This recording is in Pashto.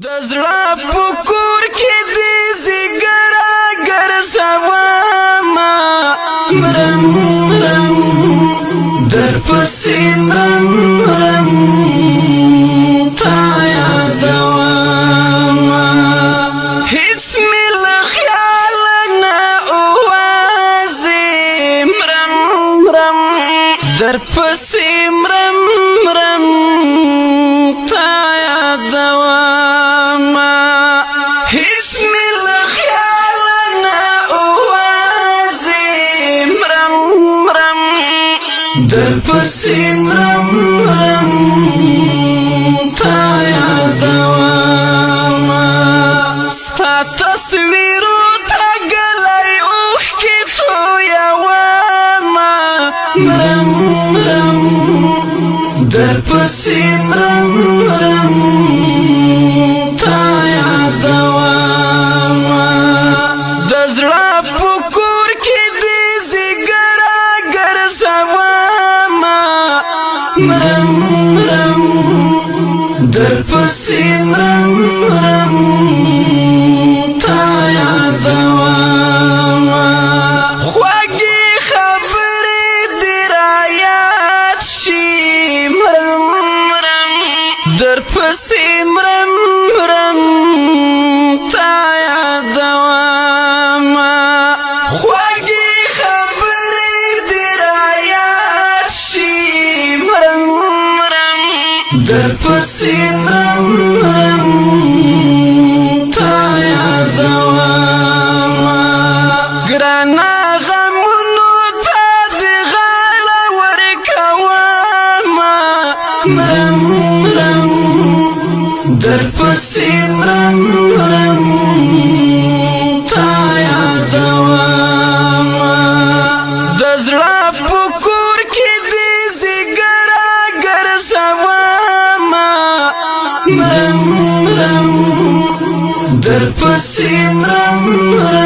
د زړه په کور کې دې زیګرا ګرځوما مرم مرم در پسې مرم مرم تا یادوما هیڅ مې له خیال نه اوازې مرم مرم در پسې مرم مرم تا یادوما در پسې مرم مرم تا یادوما ستا تصویرو ته ګلۍ اوښکې تویوما مرم مرم در پسې مرم مرم تا یادوما د زړه په کور کې دې زیګرا ګرځوما مرم مرم در پسې مرم مرم تا یادوما خوږې خبرې دې رایاد شي مرم مرم در پسې مرم مرم تا یادوما خوږې خبرې دې رایاد شي در پسې مرم مرم تا یادوما ګرانه غمونو ته دې غاړه ورکوما مرم مرم در پسې مرم مرم تا یادوما د زړه په کور کې دې زیګرا ګرځوما مرم مرم در پسې مرم مرم